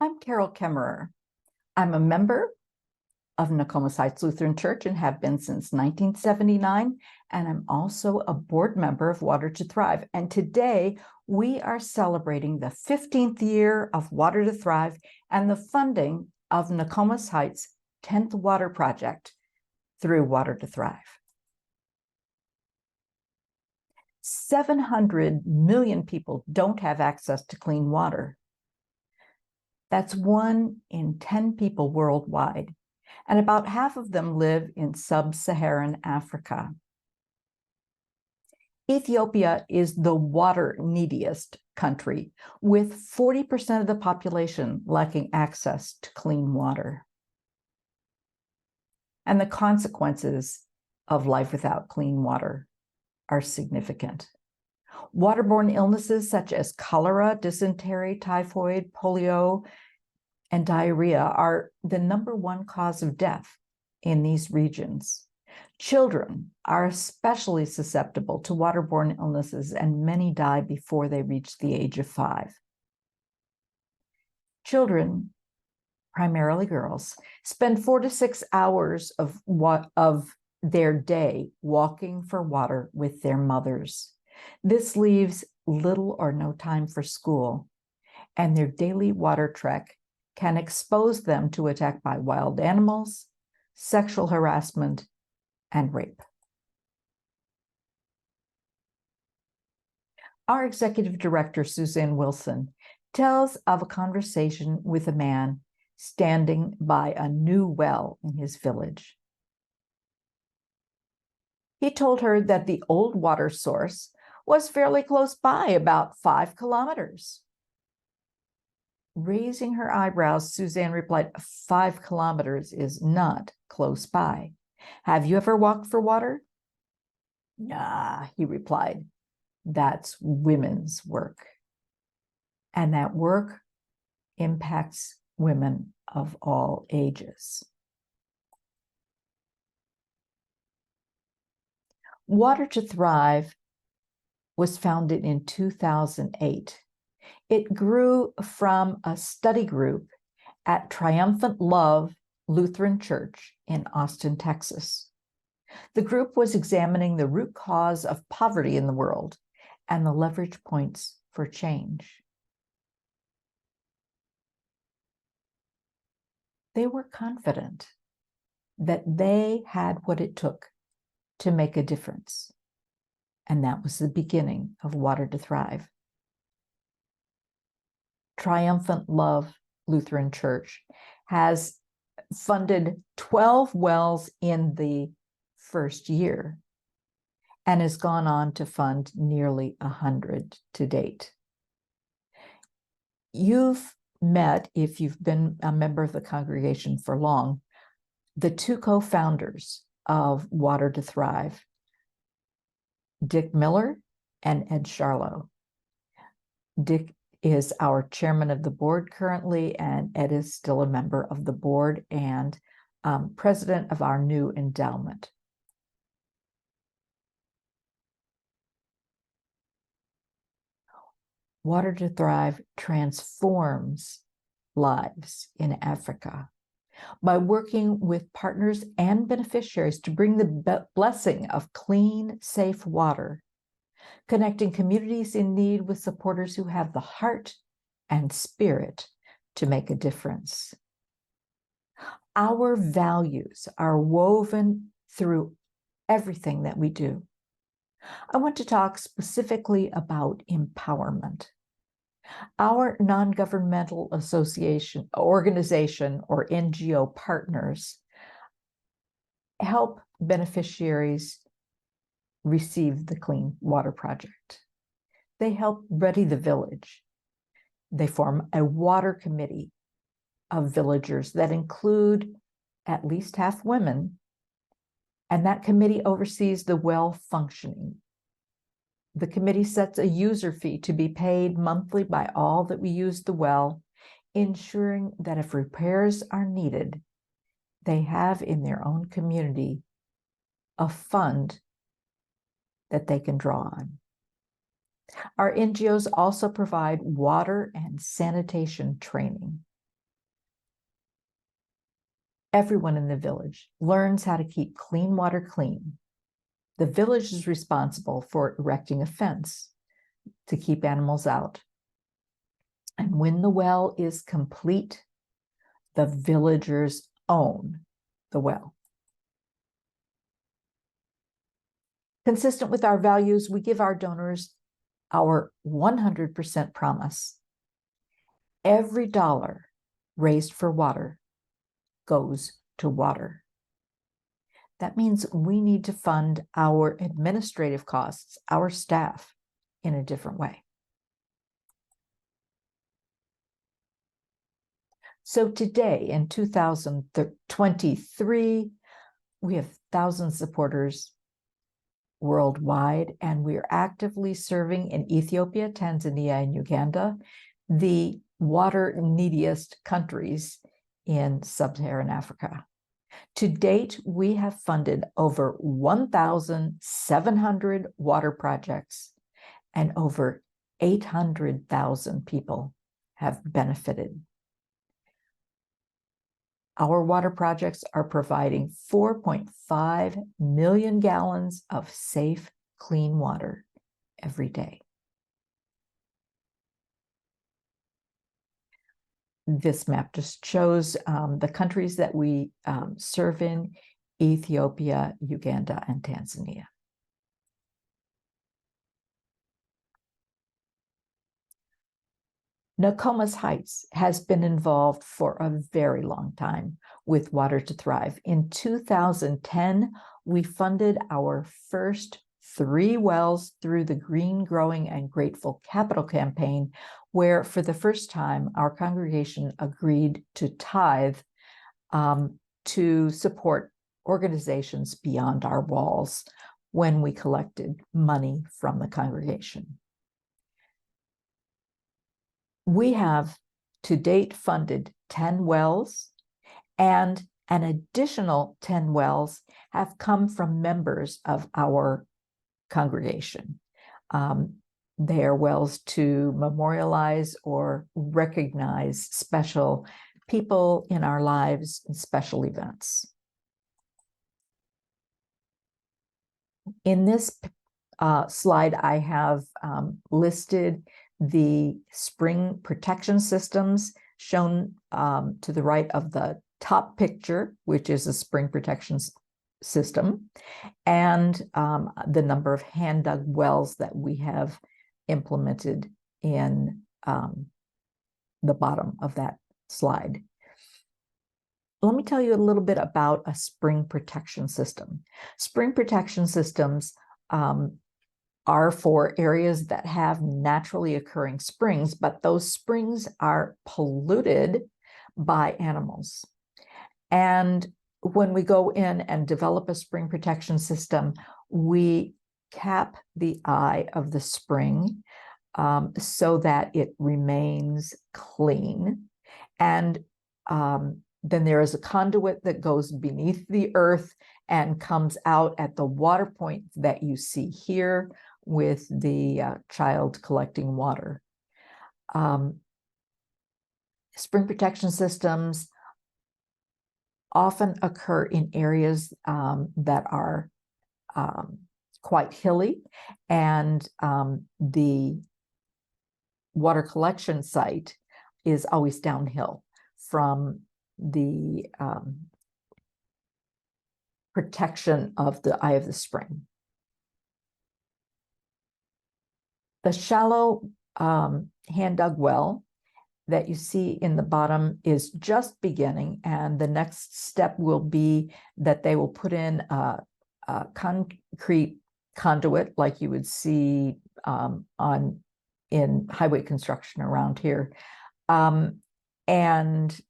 I'm Carol Kaemmerer. I'm a member of Nokomis Heights Lutheran Church and have been since 1979, and I'm also a board member of Water to Thrive. And today we are celebrating the 15th year of Water to Thrive and the funding of Nokomis Heights' 10th Water Project through Water to Thrive. 700 million people don't have access to clean water. That's 1 in 10 people worldwide, and about half of them live in sub-Saharan Africa. Ethiopia is the water neediest country, with 40% of the population lacking access to clean water. And the consequences of life without clean water are significant. Waterborne illnesses such as cholera, dysentery, typhoid, polio, and diarrhea are the #1 cause of death in these regions. Children are especially susceptible to waterborne illnesses, and many die before they reach the age of 5. Children, primarily girls, spend 4 to 6 hours of their day walking for water with their mothers. This leaves little or no time for school, and their daily water trek can expose them to attack by wild animals, sexual harassment, and rape. Our executive director, Suzanne Wilson, tells of a conversation with a man standing by a new well in his village. He told her that the old water source was fairly close by, about 5 kilometers. Raising her eyebrows, Suzanne replied, 5 kilometers is not close by. Have you ever walked for water? Nah, he replied. That's women's work. And that work impacts women of all ages. Water to Thrive was founded in 2008. It grew from a study group at Triumphant Love Lutheran Church in Austin, Texas. The group was examining the root cause of poverty in the world and the leverage points for change. They were confident that they had what it took to make a difference, and that was the beginning of Water to Thrive. Triumphant Love Lutheran Church has funded 12 wells in the first year and has gone on to fund nearly 100 to date. You've met, if you've been a member of the congregation for long, the 2 co-founders of Water to Thrive, Dick Miller and Ed Charlo. Dick is our chairman of the board currently, and Ed is still a member of the board and president of our new endowment. Water to Thrive transforms lives in Africa by working with partners and beneficiaries to bring the blessing of clean, safe water, connecting communities in need with supporters who have the heart and spirit to make a difference. Our values are woven through everything that we do. I want to talk specifically about empowerment. Our non-governmental organization, or NGO partners help beneficiaries receive the Clean Water Project. They help ready the village. They form a water committee of villagers that include at least half women, and that committee oversees the well functioning. The committee sets a user fee to be paid monthly by all that we use the well, ensuring that if repairs are needed, they have in their own community a fund that they can draw on. Our NGOs also provide water and sanitation training. Everyone in the village learns how to keep clean water clean. The village is responsible for erecting a fence to keep animals out. And when the well is complete, the villagers own the well. Consistent with our values, we give our donors our 100% promise. Every dollar raised for water goes to water. That means we need to fund our administrative costs, our staff, in a different way. So today, in 2023, we have thousands of supporters worldwide, and we are actively serving in Ethiopia, Tanzania, and Uganda, the water neediest countries in sub-Saharan Africa. To date, we have funded over 1,700 water projects, and over 800,000 people have benefited. Our water projects are providing 4.5 million gallons of safe, clean water every day. This map just shows the countries that we serve in: Ethiopia, Uganda, and Tanzania. Nokomis Heights has been involved for a very long time with Water to Thrive. In 2010, we funded our first 3 wells through the Green, Growing, and Grateful Capital campaign, where for the first time, our congregation agreed to tithe to support organizations beyond our walls when we collected money from the congregation. We have to date funded 10 wells, and an additional 10 wells have come from members of our congregation. They are wells to memorialize or recognize special people in our lives and special events. In this slide, I have listed the spring protection systems shown to the right of the top picture, which is a spring protection system, and the number of hand-dug wells that we have implemented in the bottom of that slide. Let me tell you a little bit about a spring protection system. Spring protection systems are for areas that have naturally occurring springs, but those springs are polluted by animals. And when we go in and develop a spring protection system, we cap the eye of the spring so that it remains clean. And then there is a conduit that goes beneath the earth and comes out at the water point that you see here, with the child collecting water. Spring protection systems often occur in areas that are quite hilly, and the water collection site is always downhill from the protection of the eye of the spring. The shallow hand-dug well that you see in the bottom is just beginning, and the next step will be that they will put in a concrete conduit like you would see in highway construction around here. And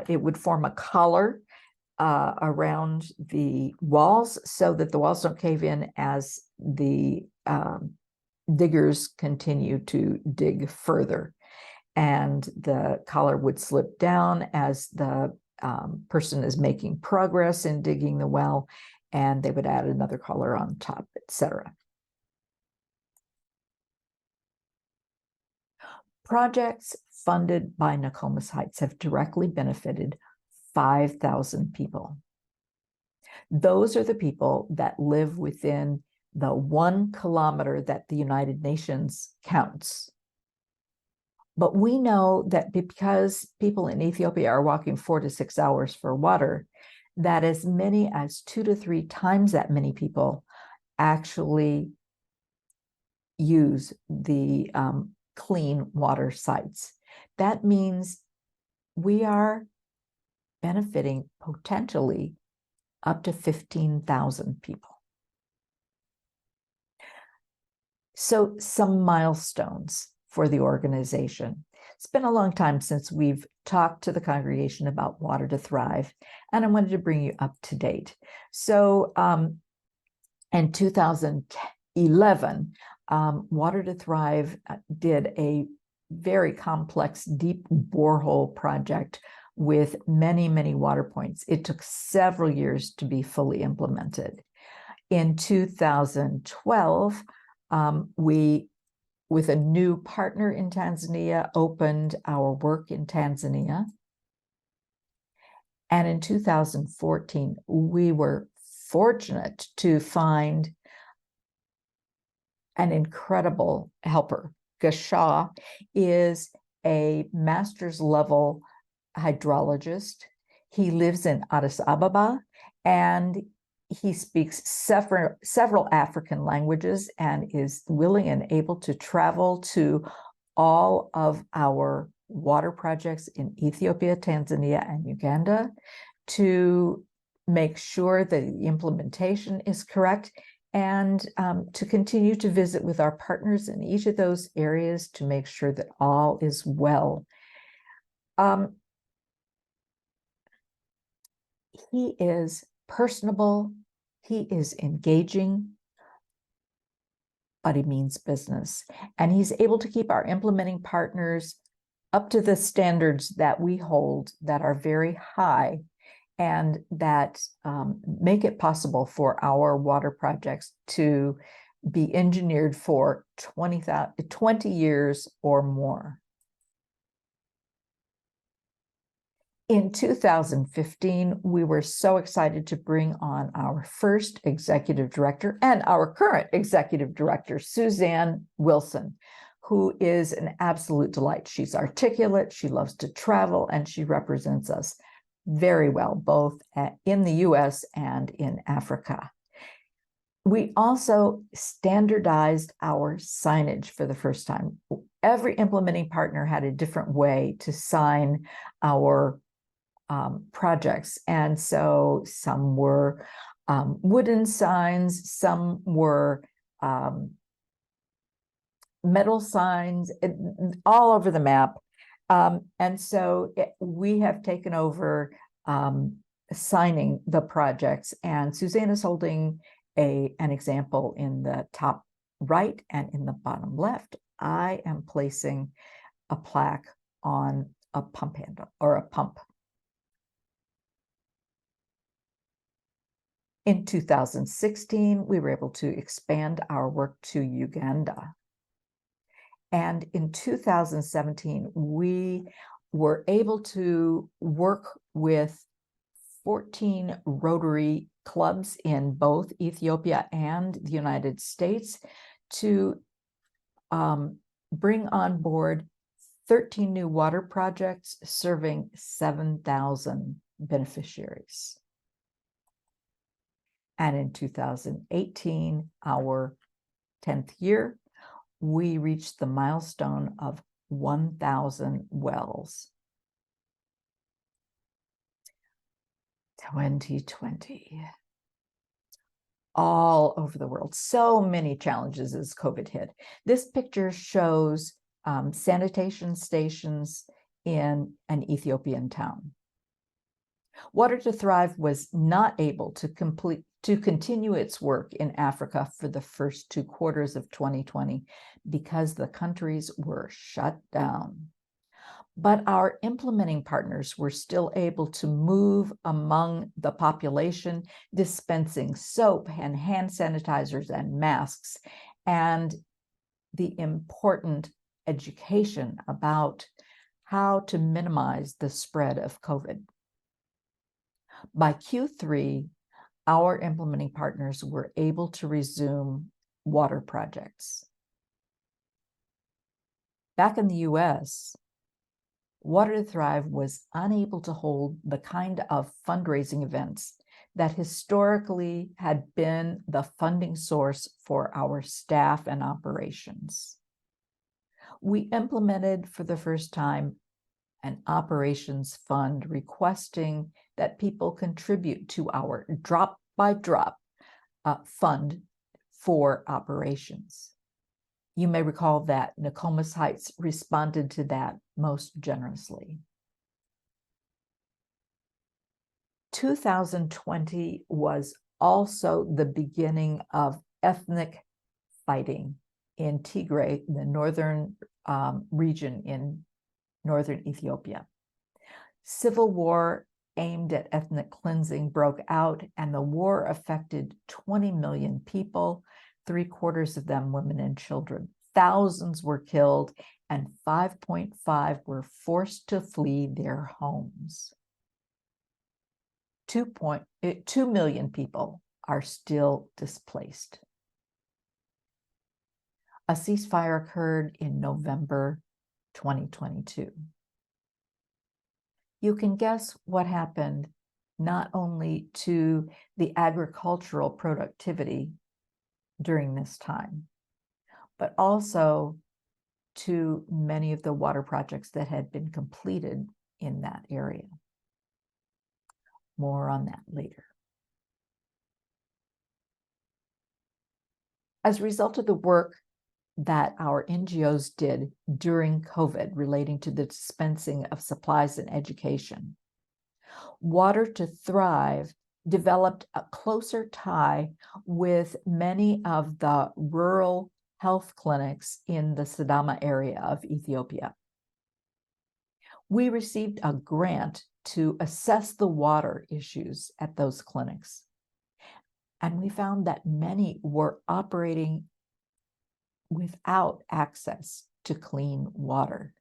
it would form a collar around the walls so that the walls don't cave in as the diggers continue to dig further. And the collar would slip down as the person is making progress in digging the well, and they would add another collar on top, etc. Projects funded by Nokomis Heights have directly benefited 5,000 people. Those are the people that live within the 1 kilometer that the United Nations counts. But we know that because people in Ethiopia are walking 4 to 6 hours for water, that as many as 2 to 3 times that many people actually use the clean water sites. That means we are benefiting potentially up to 15,000 people. So some milestones for the organization. It's been a long time since we've talked to the congregation about Water to Thrive, and I wanted to bring you up to date. So in 2011, Water to Thrive did a very complex, deep borehole project with many, many water points. It took several years to be fully implemented. In 2012, we, with a new partner in Tanzania, opened our work in Tanzania. And in 2014, we were fortunate to find an incredible helper. Gashaw is a master's level hydrologist. He lives in Addis Ababa, and he speaks several African languages and is willing and able to travel to all of our water projects in Ethiopia, Tanzania, and Uganda to make sure that the implementation is correct, and to continue to visit with our partners in each of those areas to make sure that all is well. He is personable, he is engaging, but he means business. And he's able to keep our implementing partners up to the standards that we hold that are very high and that make it possible for our water projects to be engineered for 20 years or more. In 2015, we were so excited to bring on our first executive director and our current executive director, Suzanne Wilson, who is an absolute delight. She's articulate, she loves to travel, and she represents us very well, both in the US and in Africa. We also standardized our signage for the first time. Every implementing partner had a different way to sign our projects. And so some were wooden signs, some were metal signs, all over the map. And so we have taken over signing the projects, and Suzanne is holding an example in the top right, and in the bottom left, I am placing a plaque on a pump handle or a pump. In 2016, we were able to expand our work to Uganda. And in 2017, we were able to work with 14 Rotary clubs in both Ethiopia and the United States to bring on board 13 new water projects serving 7,000 beneficiaries. And in 2018, our 10th year, we reached the milestone of 1,000 wells. 2020. All over the world, so many challenges as COVID hit. This picture shows sanitation stations in an Ethiopian town. Water to Thrive was not able to continue its work in Africa for the first 2 quarters of 2020 because the countries were shut down. But our implementing partners were still able to move among the population, dispensing soap and hand sanitizers and masks, and the important education about how to minimize the spread of COVID. By Q3, our implementing partners were able to resume water projects. Back in the US, Water to Thrive was unable to hold the kind of fundraising events that historically had been the funding source for our staff and operations. We implemented for the first time an operations fund requesting that people contribute to our drop-by-drop fund for operations. You may recall that Nokomis Heights responded to that most generously. 2020 was also the beginning of ethnic fighting in Tigray, the northern region in northern Ethiopia. Civil war aimed at ethnic cleansing broke out, and the war affected 20 million people, 3/4 of them women and children. Thousands were killed, and 5.5 were forced to flee their homes. 2 million people are still displaced. A ceasefire occurred in November 2022. You can guess what happened not only to the agricultural productivity during this time, but also to many of the water projects that had been completed in that area. More on that later. As a result of the work that our NGOs did during COVID relating to the dispensing of supplies and education, Water to Thrive developed a closer tie with many of the rural health clinics in the Sidama area of Ethiopia. We received a grant to assess the water issues at those clinics, and we found that many were operating without access to clean water.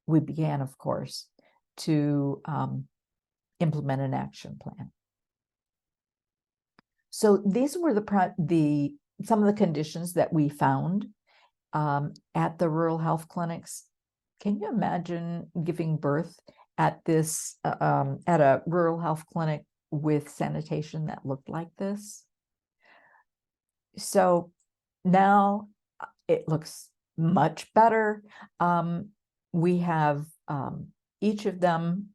We began, of course, to implement an action plan. So these were some of the conditions that we found at the rural health clinics. Can you imagine giving birth at a rural health clinic with sanitation that looked like this? So now it looks much better. We have each of them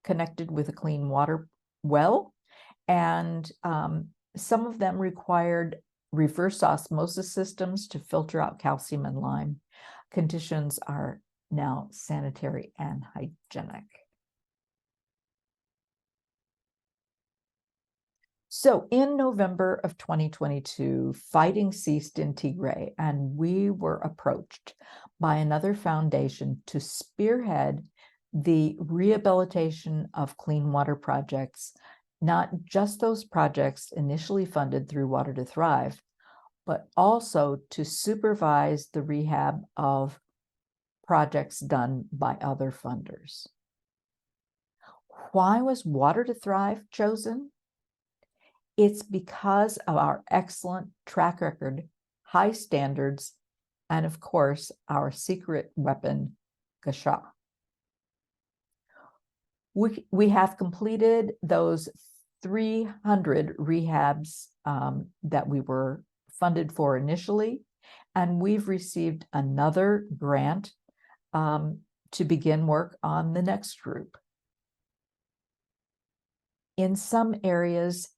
connected with a clean water well, and some of them required reverse osmosis systems to filter out calcium and lime. Conditions are now sanitary and hygienic. So in November of 2022, fighting ceased in Tigray, and we were approached by another foundation to spearhead the rehabilitation of clean water projects, not just those projects initially funded through Water to Thrive, but also to supervise the rehab of projects done by other funders. Why was Water to Thrive chosen? It's because of our excellent track record, high standards, and of course, our secret weapon, Gasha. We have completed those 300 rehabs that we were funded for initially, and we've received another grant to begin work on the next group. In some areas,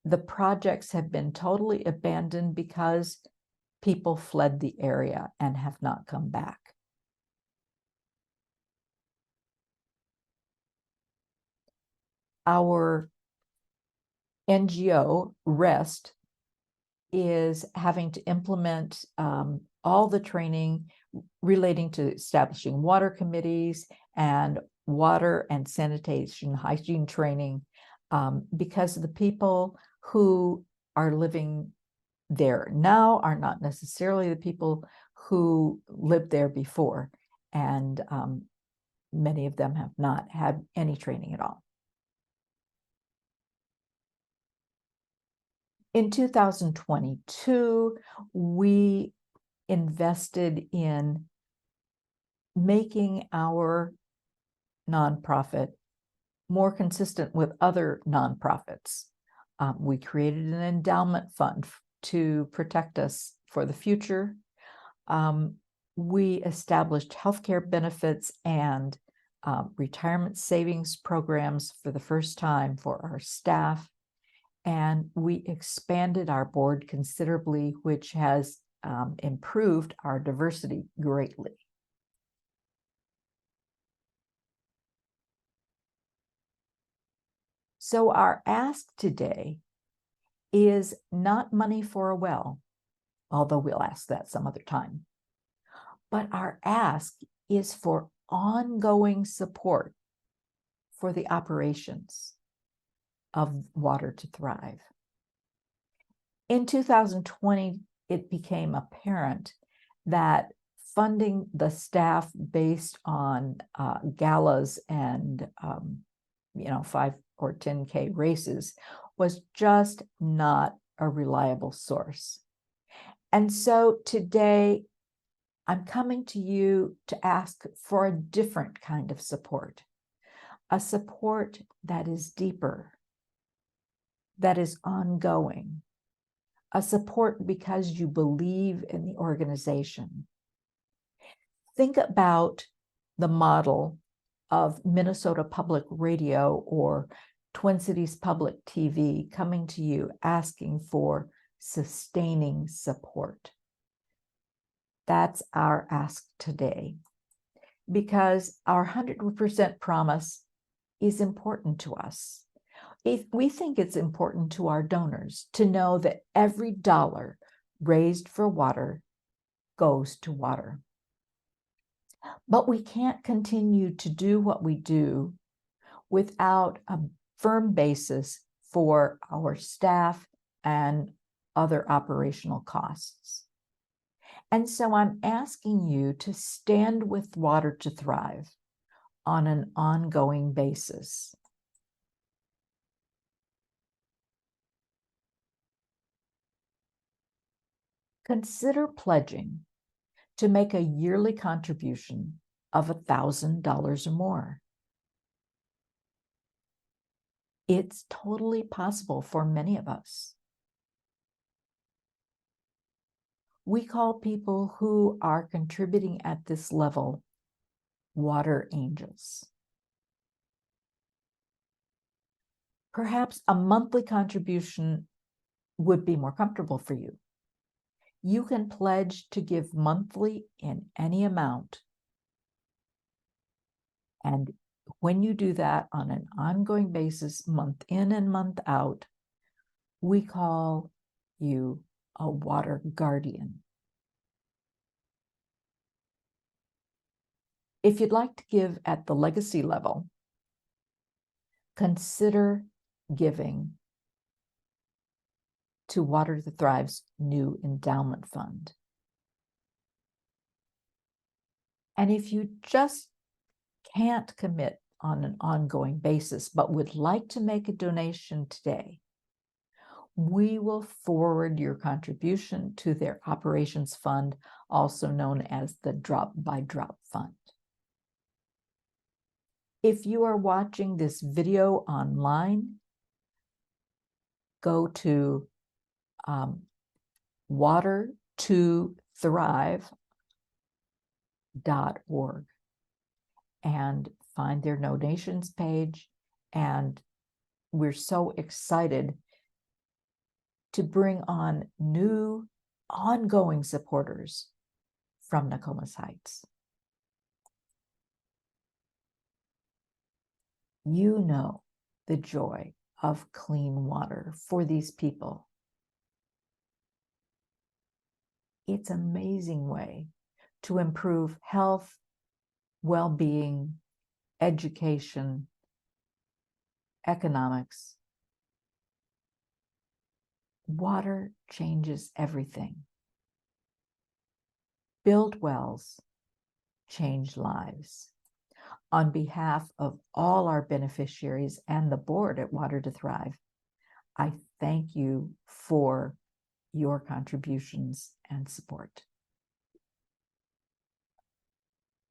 the projects have been totally abandoned because people fled the area and have not come back. Our NGO, REST, is having to implement all the training relating to establishing water committees and water and sanitation hygiene training because the people who are living there now are not necessarily the people who lived there before. And many of them have not had any training at all. In 2022, we invested in making our nonprofit more consistent with other nonprofits. We created an endowment fund to protect us for the future. We established healthcare benefits and retirement savings programs for the first time for our staff. And we expanded our board considerably, which has improved our diversity greatly. So our ask today is not money for a well, although we'll ask that some other time. But our ask is for ongoing support for the operations of Water to Thrive. In 2020, it became apparent that funding the staff based on galas and 5 or 10K races was just not a reliable source. And so today, I'm coming to you to ask for a different kind of support, a support that is deeper, that is ongoing, a support because you believe in the organization. Think about the model of Minnesota Public Radio or Twin Cities Public TV coming to you asking for sustaining support. That's our ask today, because our 100% promise is important to us. We think it's important to our donors to know that every dollar raised for water goes to water. But we can't continue to do what we do without a firm basis for our staff and other operational costs. And so I'm asking you to stand with Water to Thrive on an ongoing basis. Consider pledging to make a yearly contribution of $1,000 or more. It's totally possible for many of us. We call people who are contributing at this level water angels. Perhaps a monthly contribution would be more comfortable for you. You can pledge to give monthly in any amount. And when you do that on an ongoing basis, month in and month out, we call you a water guardian. If you'd like to give at the legacy level, consider giving to Water to Thrive's new endowment fund. And if you just can't commit on an ongoing basis, but would like to make a donation today, we will forward your contribution to their operations fund, also known as the drop-by-drop fund. If you are watching this video online, go to watertothrive.org and find their donations page. And we're so excited to bring on new ongoing supporters from Nokomis Heights. You know the joy of clean water for these people. It's an amazing way to improve health, well-being, education, economics. Water changes everything. Build wells, change lives. on behalf of all our beneficiaries and the board at Water to Thrive, I thank you for your contributions and support.